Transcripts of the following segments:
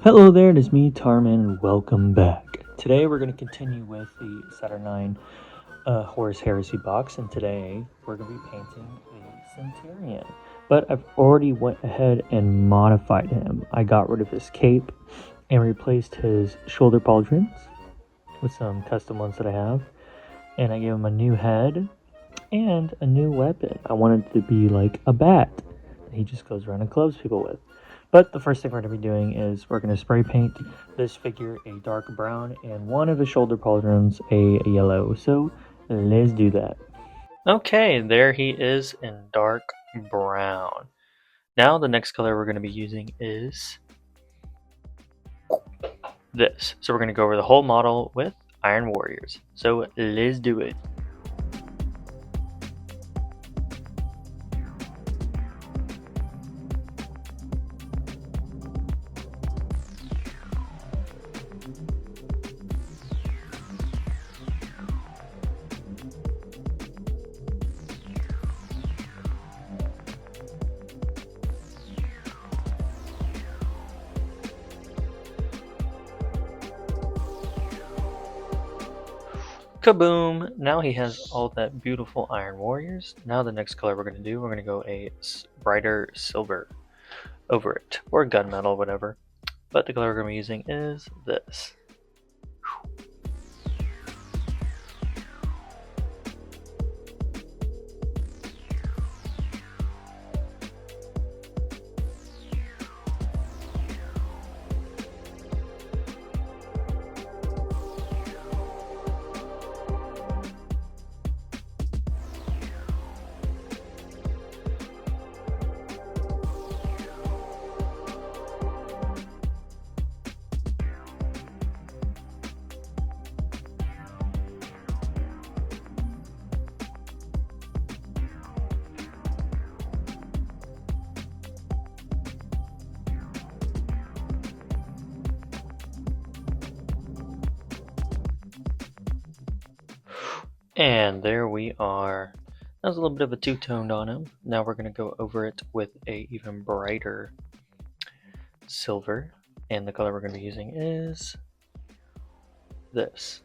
Hello there, it is me, Tarman, and welcome back. Today we're going to continue with the Saturn Horus Heresy box, and today we're going to be painting a Centurion. But I've already went ahead and modified him. I got rid of his cape and replaced his shoulder pauldrons with some custom ones that I have. And I gave him a new head and a new weapon. I wanted it to be like a bat that he just goes around and clubs people with. But the first thing we're going to be doing is we're going to spray paint this figure a dark brown and one of his shoulder pauldrons a yellow. So let's do that. Okay, there he is in dark brown. Now the next color we're going to be using is this. So we're going to go over the whole model with Iron Warriors. So let's do it. Kaboom! Now he has all that beautiful Iron Warriors. Now the next color we're going to do, we're going to go a brighter silver over it, or gunmetal, whatever. But the color we're going to be using is this. And there we are. That was a little bit of a two-toned on him. Now we're going to go over it with a even brighter silver. And the color we're going to be using is this.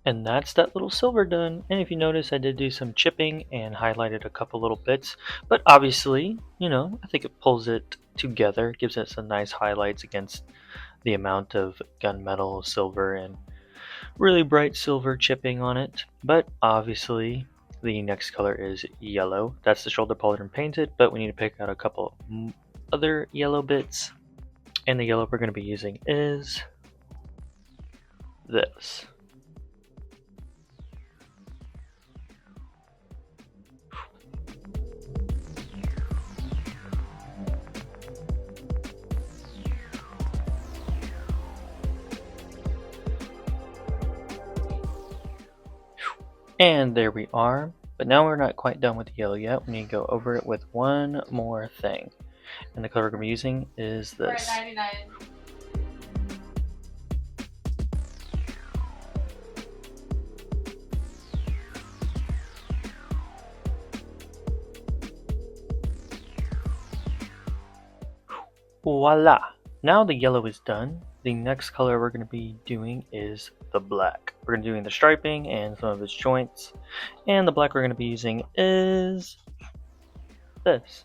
And that's that little silver done. And if you notice, I did do some chipping and highlighted a couple little bits. But obviously, I think it pulls it together, gives it some nice highlights against the amount of gunmetal, silver, and really bright silver chipping on it. But obviously, the next color is yellow. That's the shoulder pauldron painted, but we need to pick out a couple other yellow bits. And the yellow we're going to be using is this. And there we are. But now we're not quite done with the yellow yet. We need to go over it with one more thing. And the color we're going to be using is this. Voila! Now the yellow is done. The next color we're going to be doing is the black. We're going to be doing the striping and some of its joints. And the black we're going to be using is this.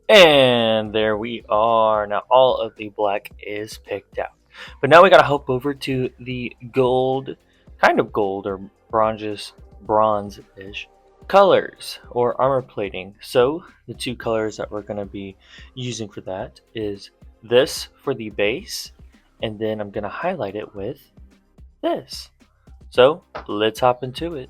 And there we are. Now all of the black is picked out. But now we gotta hop over to the gold, kind of gold or bronze-ish colors or armor plating. So the two colors that we're gonna be using for that is this for the base, and then I'm gonna highlight it with this. So let's hop into it.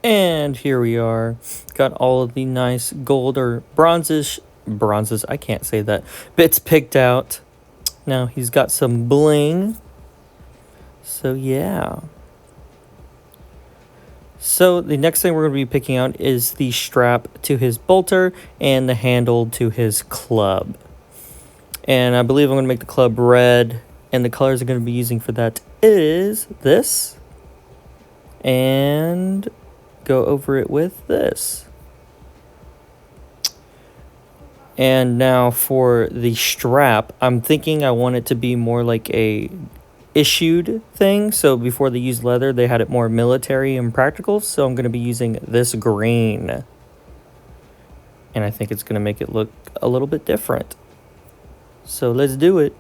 And here we are. Got all of the nice gold or bronzes, I can't say that, bits picked out. Now he's got some bling. So yeah. So the next thing we're going to be picking out is the strap to his bolter and the handle to his club. And I believe I'm going to make the club red. And the colors I'm going to be using for that is this. And go over it with this. And now for the strap, I'm thinking I want it to be more like a issued thing. So before they used leather, they had it more military and practical. So I'm going to be using this green. And I think it's going to make it look a little bit different. So let's do it.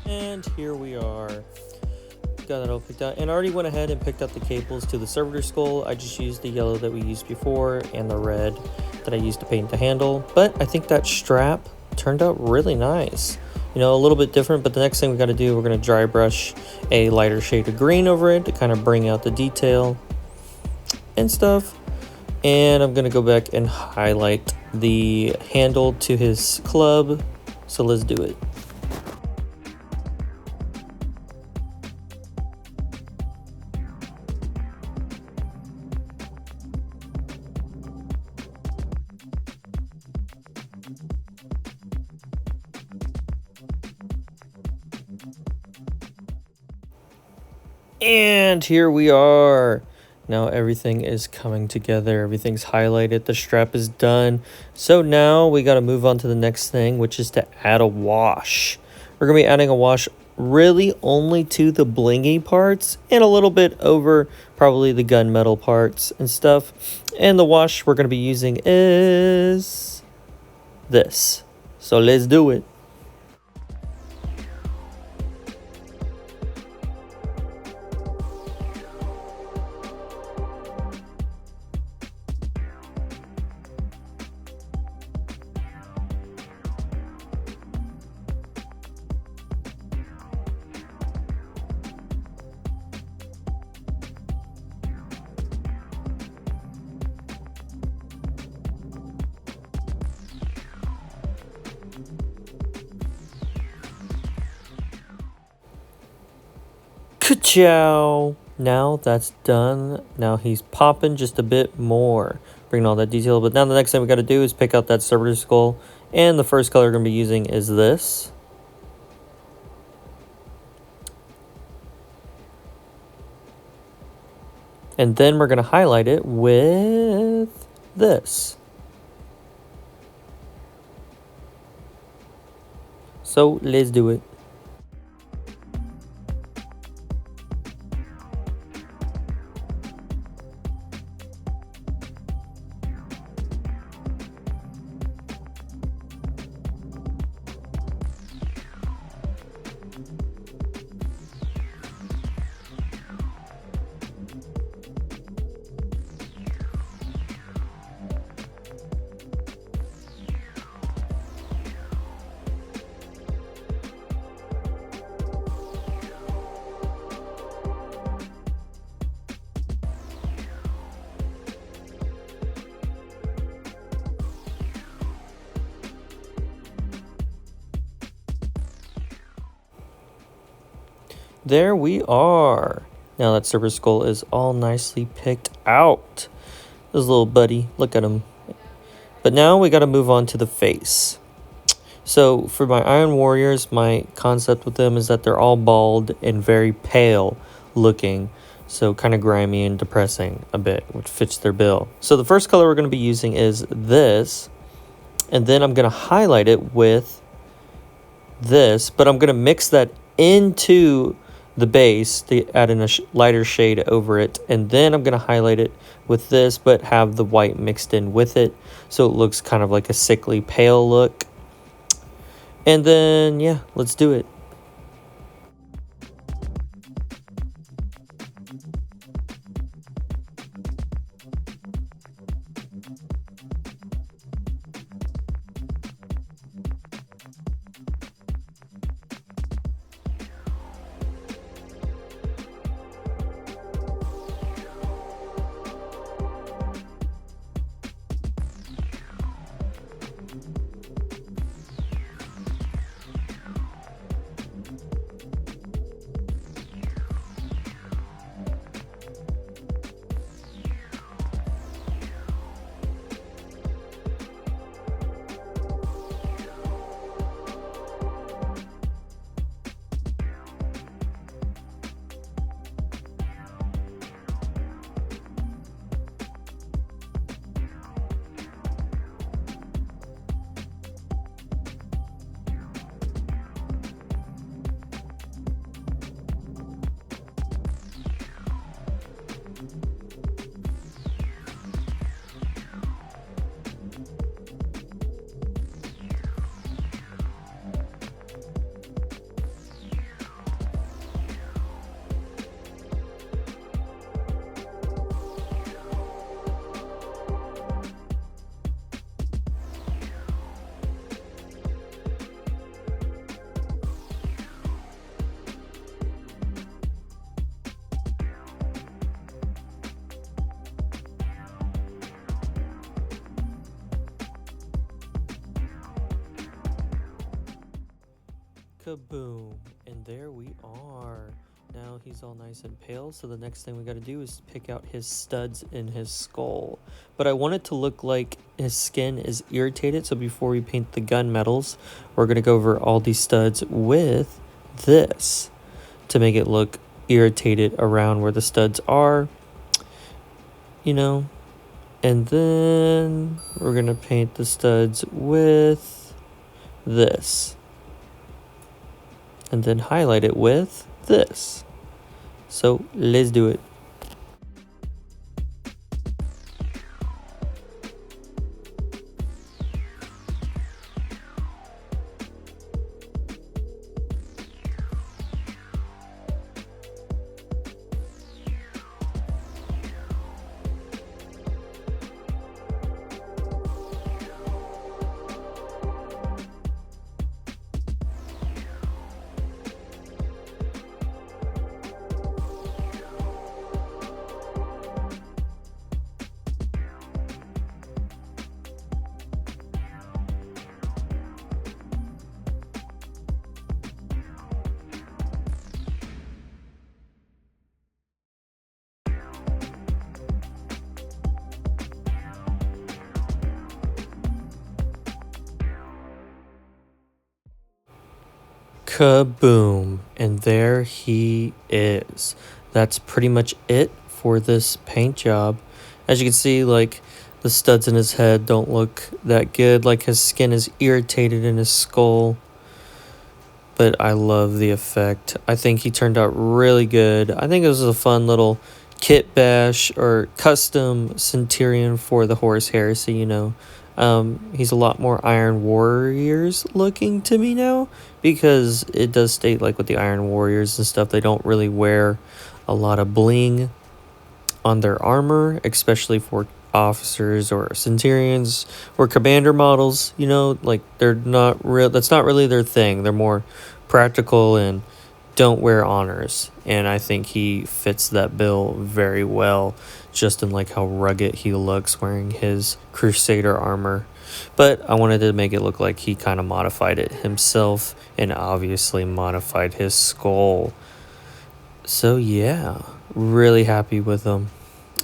And here we are. Got that all picked out. And I already went ahead and picked up the cables to the servitor skull. I just used the yellow that we used before and the red that I used to paint the handle. But I think that strap turned out really nice. You know, a little bit different, but the next thing we got to do, we're going to dry brush a lighter shade of green over it to kind of bring out the detail and stuff. And I'm going to go back and highlight the handle to his club. So let's do it. And here we are. Now everything is coming together. Everything's highlighted. The strap is done. So now we got to move on to the next thing, which is to add a wash. We're going to be adding a wash really only to the blingy parts and a little bit over probably the gunmetal parts and stuff. And the wash we're going to be using is this. So let's do it. Ka-chow! Now that's done. Now he's popping just a bit more. Bringing all that detail. But now the next thing we got to do is pick out that servitor skull. And the first color we're going to be using is this. And then we're going to highlight it with this. So let's do it. There we are. Now that servitor skull is all nicely picked out. This little buddy, look at him. But now we got to move on to the face. So for my Iron Warriors, my concept with them is that they're all bald and very pale looking. So kind of grimy and depressing a bit, which fits their bill. So the first color we're going to be using is this. And then I'm going to highlight it with this. But I'm going to mix that into the base to add in a lighter shade over it. And then I'm going to highlight it with this, but have the white mixed in with it. So it looks kind of like a sickly pale look. And then, yeah, let's do it. Kaboom! And there we are. Now he's all nice and pale, so the next thing we gotta do is pick out his studs in his skull. But I want it to look like his skin is irritated, so before we paint the gun metals, we're gonna go over all these studs with this to make it look irritated around where the studs are, you know. And then we're gonna paint the studs with this. And then highlight it with this. So let's do it. Kaboom! And there he is. That's pretty much it for this paint job. As you can see, like, the studs in his head don't look that good. Like, his skin is irritated in his skull. But I love the effect. I think he turned out really good. I think it was a fun little kit bash or custom centurion for the Horus Heresy, you know. He's a lot more Iron Warriors looking to me now, because it does state, like, with the Iron Warriors and stuff, they don't really wear a lot of bling on their armor, especially for officers or centurions or commander models, you know. Like, they're not real, that's not really their thing. They're more practical and don't wear honors, and I think he fits that bill very well, just in like how rugged he looks wearing his Crusader armor. But I wanted to make it look like he kind of modified it himself, and obviously modified his skull. So yeah, really happy with him.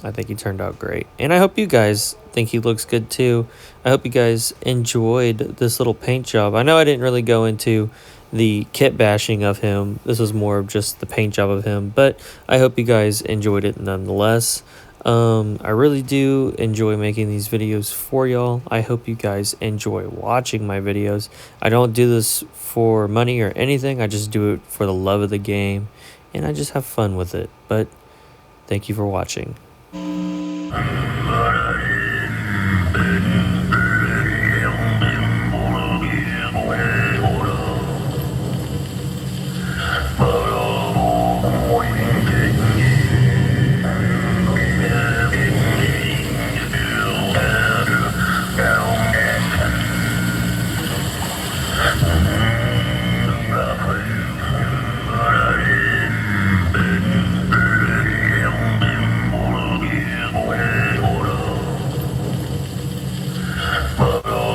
I think he turned out great, and I hope you guys think he looks good too. I hope you guys enjoyed this little paint job. I know I didn't really go into the kit bashing of him. This was more of just the paint job of him, but I hope you guys enjoyed it nonetheless. I really do enjoy making these videos for y'all. I hope you guys enjoy watching my videos. I don't do this for money or anything. I just do it for the love of the game, and I just have fun with it. But thank you for watching.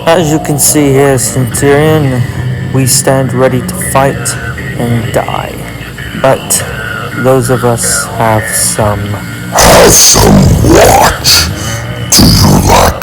As you can see here, Centurion, we stand ready to fight and die. But those of us have some... Have some what? Do you lack